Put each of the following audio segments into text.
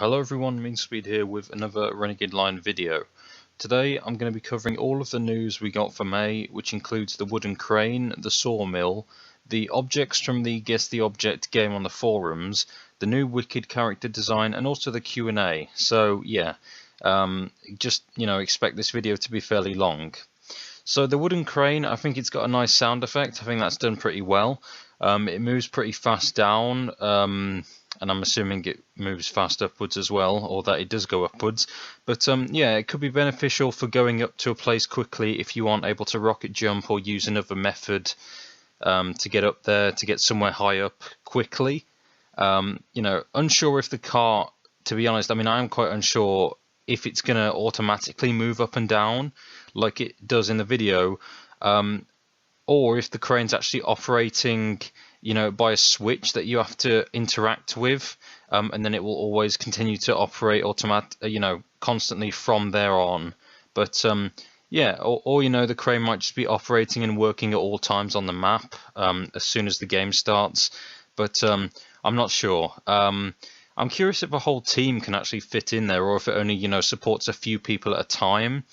Hello everyone, MeanSpeed here with another Renegade Line video. Today I'm going to be covering all of the news we got for May, which includes the wooden crane, the sawmill, the objects from the Guess the Object game on the forums, the new Wicked character design, and also the Q&A. So yeah, just expect this video to be fairly long. So the wooden crane, I think it's got a nice sound effect. I think that's done pretty well. It moves pretty fast down, and I'm assuming it moves fast upwards as well, or that it does go upwards. But yeah, it could be beneficial for going up to a place quickly if you aren't able to rocket jump or use another method to get up there, to get somewhere high up quickly. Unsure if the car, to be honest, I mean, I am quite unsure if it's going to automatically move up and down like it does in the video, or if the crane's actually operating by a switch that you have to interact with, and then it will always continue to operate constantly from there on. But yeah, or the crane might just be operating and working at all times on the map as soon as the game starts. But I'm not sure. I'm curious if a whole team can actually fit in there, or if it only supports a few people at a time.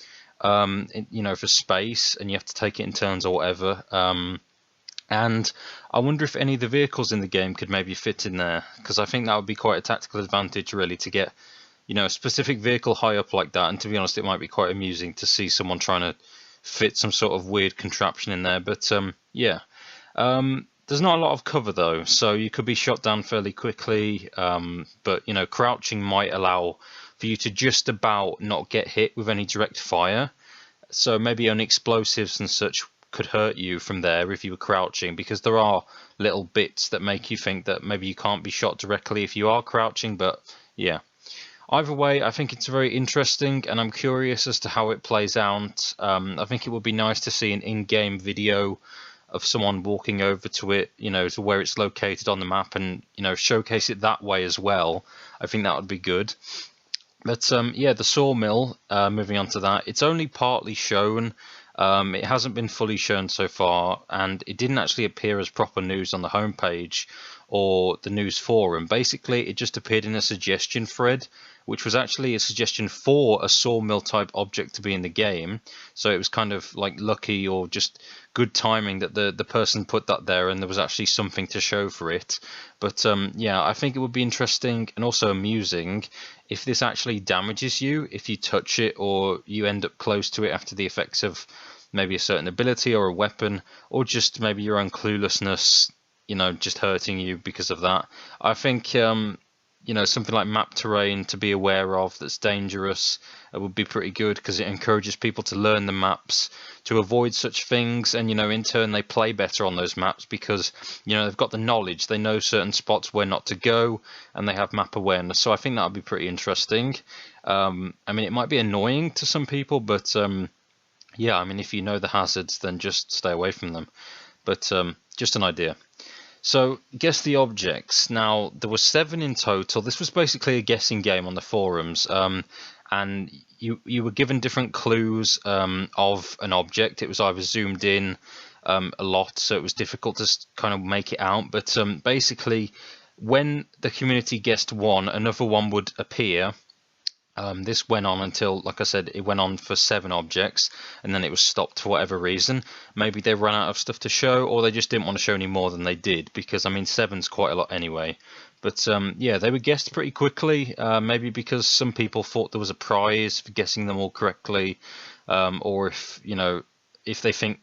For space, and you have to take it in turns or whatever. And I wonder if any of the vehicles in the game could maybe fit in there, because I think that would be quite a tactical advantage really, to get a specific vehicle high up like that. And to be honest, it might be quite amusing to see someone trying to fit some sort of weird contraption in there. But yeah, there's not a lot of cover though, so you could be shot down fairly quickly. But crouching might allow for you to just about not get hit with any direct fire. So maybe only explosives and such could hurt you from there if you were crouching, because there are little bits that make you think that maybe you can't be shot directly if you are crouching. But yeah, either way, I think it's very interesting, and I'm curious as to how it plays out. I think it would be nice to see an in-game video of someone walking over to it, to where it's located on the map, and showcase it that way as well. I think that would be good. But yeah, the sawmill, moving on to that, it's only partly shown. It hasn't been fully shown so far, and it didn't actually appear as proper news on the homepage or the news forum. Basically, it just appeared in a suggestion thread, which was actually a suggestion for a sawmill type object to be in the game. So it was kind of like lucky or just good timing that the person put that there, and there was actually something to show for it. But yeah, I think it would be interesting and also amusing if this actually damages you if you touch it, or you end up close to it after the effects of maybe a certain ability or a weapon, or just maybe your own cluelessness, just hurting you because of that. I think something like map terrain to be aware of that's dangerous would be pretty good, because it encourages people to learn the maps to avoid such things, and in turn they play better on those maps because they've got the knowledge, they know certain spots where not to go, and they have map awareness. So I think that would be pretty interesting. I mean, it might be annoying to some people, but yeah, I mean, if you know the hazards, then just stay away from them. But just an idea. So, guess the objects. Now, there were 7 in total. This was basically a guessing game on the forums, and you were given different clues of an object. It was either zoomed in a lot, so it was difficult to kind of make it out. But basically, when the community guessed one, another one would appear. This went on until, like I said, it went on for 7 objects, and then it was stopped for whatever reason. Maybe they ran out of stuff to show, or they just didn't want to show any more than they did, because I mean 7's quite a lot anyway. But yeah, they were guessed pretty quickly, maybe because some people thought there was a prize for guessing them all correctly, or if they think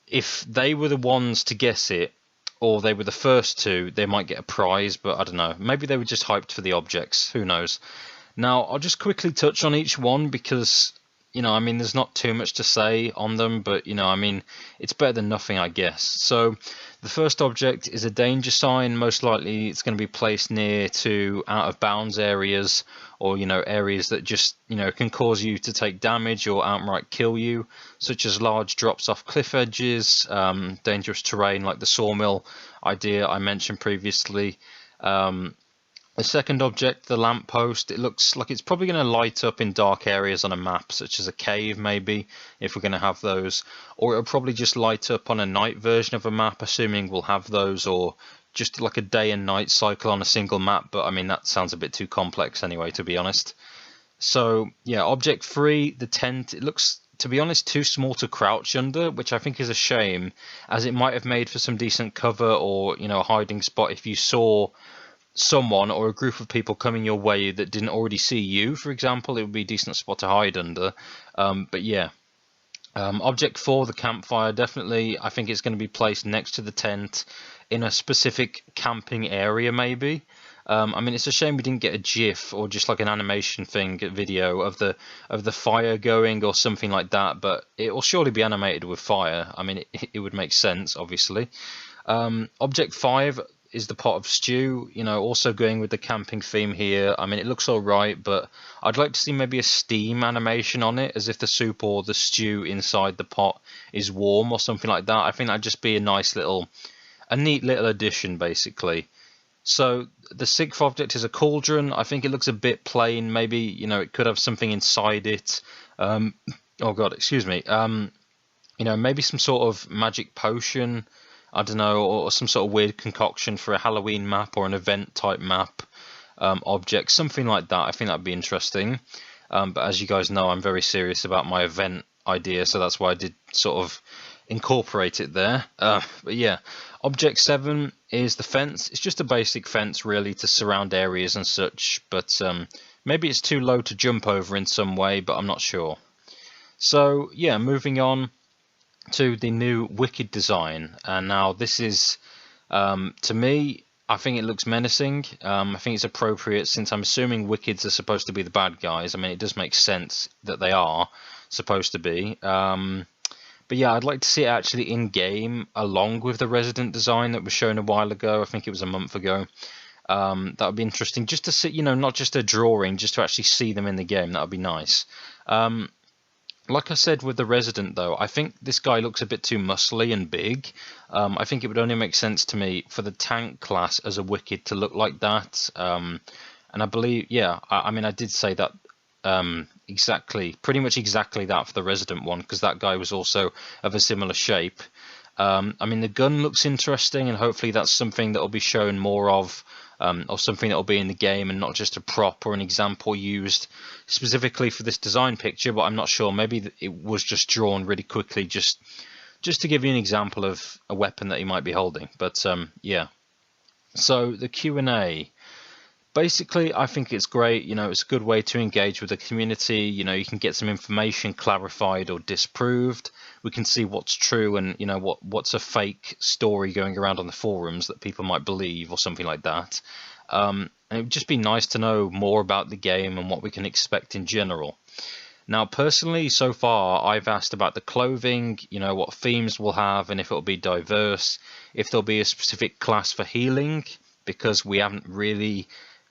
if they were the ones to guess it, or they were the first to, they might get a prize. But I don't know, maybe they were just hyped for the objects, who knows. Now I'll just quickly touch on each one, because I mean, there's not too much to say on them, but I mean, it's better than nothing, I guess. So the first object is a danger sign. Most likely it's going to be placed near to out of bounds areas, or areas that just can cause you to take damage or outright kill you, such as large drops off cliff edges, dangerous terrain like the sawmill idea I mentioned previously. The second object, the lamppost, it looks like it's probably going to light up in dark areas on a map, such as a cave maybe, if we're going to have those. Or it'll probably just light up on a night version of a map, assuming we'll have those, or just like a day and night cycle on a single map, but I mean that sounds a bit too complex anyway, to be honest. So yeah, object 3, the tent, it looks, to be honest, too small to crouch under, which I think is a shame, as it might have made for some decent cover or, you know, a hiding spot if you saw someone or a group of people coming your way that didn't already see you, for example. It would be a decent spot to hide under. But yeah. Object 4, the campfire, definitely I think it's going to be placed next to the tent in a specific camping area maybe. I mean, it's a shame we didn't get a GIF or just like an animation thing, video of the fire going or something like that, but it will surely be animated with fire. I mean, it would make sense, obviously. Object 5 is the pot of stew, you know, also going with the camping theme here. I mean, it looks alright, but I'd like to see maybe a steam animation on it, as if the soup or the stew inside the pot is warm or something like that. I think that'd just be a nice little, a neat little addition, basically. So the 6th object is a cauldron. I think it looks a bit plain. Maybe, you know, it could have something inside it. Oh god, excuse me. You know, maybe some sort of magic potion, I don't know, or some sort of weird concoction for a Halloween map or an event type map object, something like that. I think that'd be interesting. But as you guys know, I'm very serious about my event idea, so that's why I did sort of incorporate it there. But yeah, object 7 is the fence. It's just a basic fence really to surround areas and such, but maybe it's too low to jump over in some way, but I'm not sure. So yeah, moving on to the new Wicked design, and now this is, to me, I think it looks menacing. I think it's appropriate since I'm assuming Wickeds are supposed to be the bad guys. I mean, it does make sense that they are supposed to be. But yeah, I'd like to see it actually in game along with the Resident design that was shown a while ago. I think it was a month ago. That would be interesting just to see, you know, not just a drawing, just to actually see them in the game. That would be nice. Like I said with the Resident though, I think this guy looks a bit too muscly and big. I think it would only make sense to me for the tank class as a Wicked to look like that. And I believe, yeah, I mean, I did say that pretty much exactly that for the Resident one, because that guy was also of a similar shape. I mean, the gun looks interesting, and hopefully that's something that will be shown more of, or something that will be in the game and not just a prop or an example used specifically for this design picture. But I'm not sure, maybe it was just drawn really quickly just to give you an example of a weapon that he might be holding. But yeah, so the Q&A, basically I think it's great. You know, it's a good way to engage with the community. You know, you can get some information clarified or disproved. We can see what's true and, you know, what's a fake story going around on the forums that people might believe or something like that. And it would just be nice to know more about the game and what we can expect in general. Now, personally, so far, I've asked about the clothing, you know, what themes we'll have and if it'll be diverse, if there'll be a specific class for healing, because we haven't really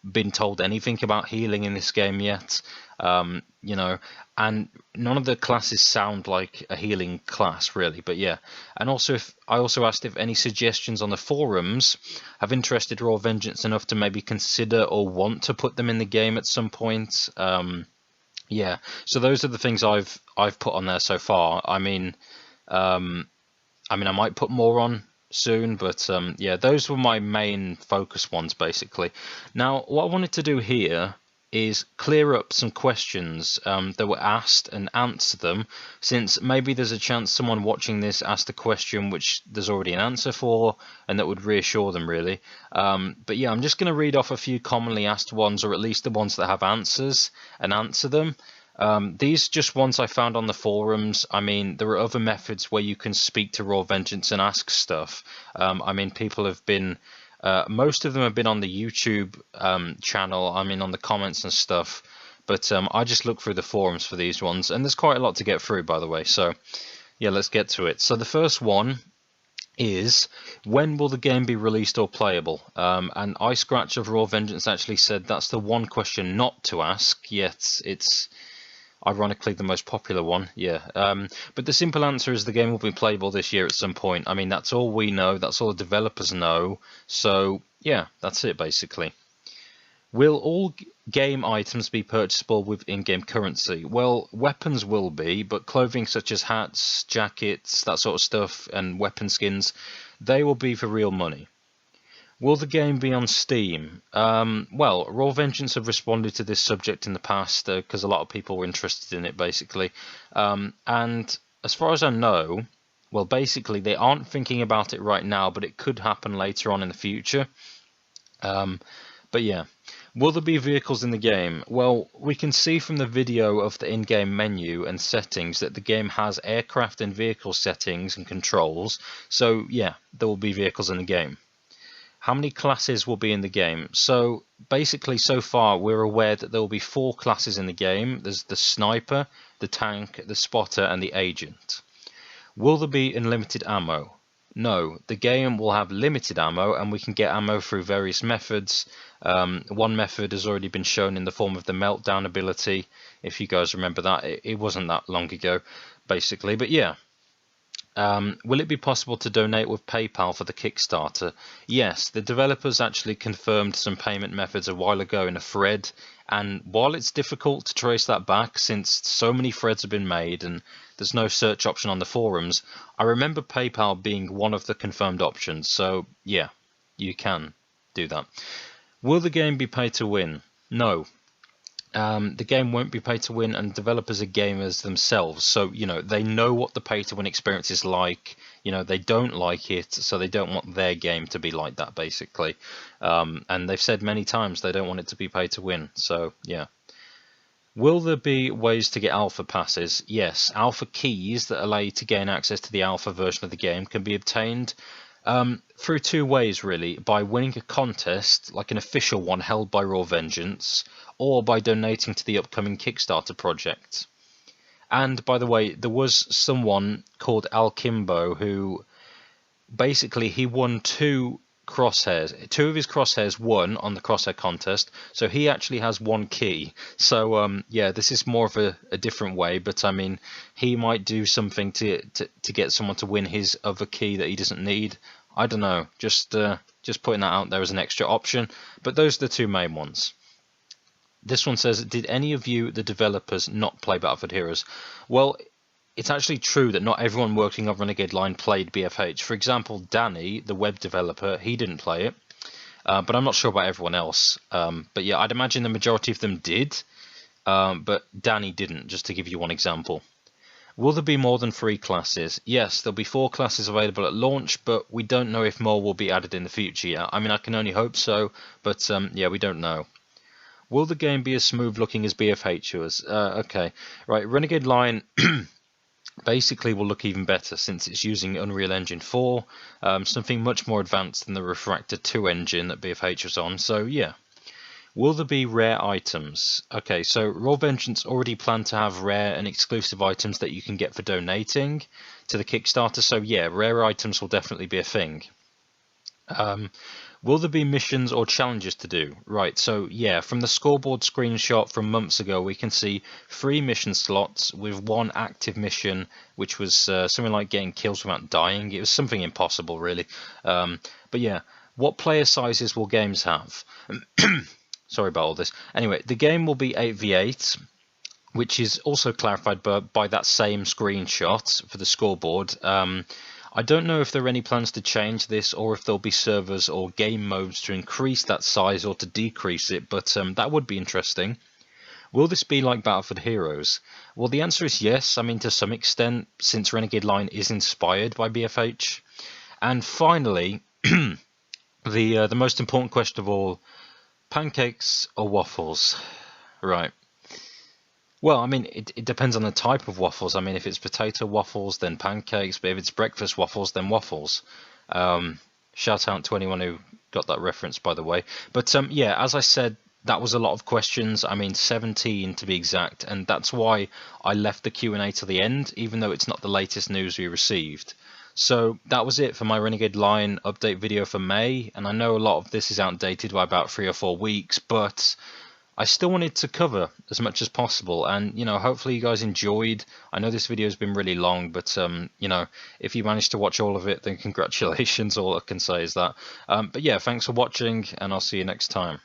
been told anything about healing in this game yet. You know, and none of the classes sound like a healing class really, but yeah. And also, I also asked if any suggestions on the forums have interested Raw Vengeance enough to maybe consider or want to put them in the game at some point. Yeah, so those are the things I've put on there so far. I mean, I might put more on soon, but yeah, those were my main focus ones basically. Now, what I wanted to do here is clear up some questions that were asked and answer them, since maybe there's a chance someone watching this asked a question which there's already an answer for, and that would reassure them really. But yeah, I'm just going to read off a few commonly asked ones, or at least the ones that have answers, and answer them. These just ones I found on the forums. I mean, there are other methods where you can speak to Raw Vengeance and ask stuff. I mean, people have been, most of them have been on the YouTube channel, I mean on the comments and stuff, but I just look through the forums for these ones, and there's quite a lot to get through, by the way. So yeah, let's get to it. So the first one is, when will the game be released or playable? And iScratch of Raw Vengeance actually said that's the one question not to ask, yet it's ironically the most popular one. Yeah, but the simple answer is the game will be playable this year at some point. I mean, that's all we know, that's all the developers know, so yeah, that's it basically. Will all game items be purchasable with in-game currency? Well, weapons will be, but clothing such as hats, jackets, that sort of stuff, and weapon skins, they will be for real money. Will the game be on Steam? Well, Raw Vengeance have responded to this subject in the past because a lot of people were interested in it, basically. And as far as I know, well, basically they aren't thinking about it right now, but it could happen later on in the future. But yeah, will there be vehicles in the game? Well, we can see from the video of the in-game menu and settings that the game has aircraft and vehicle settings and controls. So yeah, there will be vehicles in the game. How many classes will be in the game? So basically, so far we're aware that there will be 4 classes in the game. There's the sniper, the tank, the spotter, and the agent. Will there be unlimited ammo? No, the game will have limited ammo, and we can get ammo through various methods. One method has already been shown in the form of the meltdown ability, if you guys remember that. It wasn't that long ago, basically, but yeah. Will it be possible to donate with PayPal for the Kickstarter? Yes, the developers actually confirmed some payment methods a while ago in a thread, and while it's difficult to trace that back since so many threads have been made and there's no search option on the forums, I remember PayPal being one of the confirmed options, so yeah, you can do that. Will the game be pay to win? No. The game won't be pay to win, and developers are gamers themselves, so you know they know what the pay to win experience is like. You know, they don't like it, so they don't want their game to be like that, basically. And they've said many times they don't want it to be pay to win, so yeah. Will there be ways to get alpha passes? Yes, alpha keys that allow you to gain access to the alpha version of the game can be obtained through 2 ways, really: by winning a contest, like an official one held by Raw Vengeance, or by donating to the upcoming Kickstarter project. And by the way, there was someone called Alkimbo who basically he won 2 crosshairs. 2 of his crosshairs won on the crosshair contest, so he actually has 1 key. So yeah, this is more of a different way, but I mean, he might do something to get someone to win his other key that he doesn't need. I don't know, just putting that out there as an extra option, but those are the 2 main ones. This one says, did any of you, the developers, not play Battlefield Heroes? Well, it's actually true that not everyone working on Renegade Line played BFH. For example, Danny, the web developer, he didn't play it, but I'm not sure about everyone else. But yeah, I'd imagine the majority of them did, but Danny didn't, just to give you one example. Will there be more than 3 classes? Yes, there'll be 4 classes available at launch, but we don't know if more will be added in the future yet. I mean, I can only hope so, but yeah, we don't know. Will the game be as smooth looking as BFH was? Okay, right, Renegade Line basically will look even better since it's using Unreal Engine 4, something much more advanced than the Refractor 2 engine that BFH was on, so yeah. Will there be rare items? Okay, so Raw Vengeance already planned to have rare and exclusive items that you can get for donating to the Kickstarter, so yeah, rare items will definitely be a thing. Will there be missions or challenges to do? Right, so yeah, from the scoreboard screenshot from months ago, we can see 3 mission slots with 1 active mission, which was something like getting kills without dying. It was something impossible, really. But yeah, what player sizes will games have? Sorry about all this. Anyway, the game will be 8v8, which is also clarified by that same screenshot for the scoreboard. I don't know if there are any plans to change this, or if there'll be servers or game modes to increase that size or to decrease it, but that would be interesting. Will this be like Battlefield Heroes? Well, the answer is yes, I mean to some extent, since Renegade Line is inspired by BFH. And finally, the most important question of all, pancakes or waffles? Right. Well, I mean, it depends on the type of waffles. I mean, if it's potato waffles, then pancakes. But if it's breakfast waffles, then waffles. Shout out to anyone who got that reference, by the way. But yeah, as I said, that was a lot of questions. I mean, 17 to be exact. And that's why I left the Q&A to the end, even though it's not the latest news we received. So that was it for my Renegade Line update video for May. And I know a lot of this is outdated by about 3 or 4 weeks, but I still wanted to cover as much as possible, and you know, hopefully you guys enjoyed. I know this video has been really long, but you know, if you managed to watch all of it, then congratulations. All I can say is that. But yeah, thanks for watching, and I'll see you next time.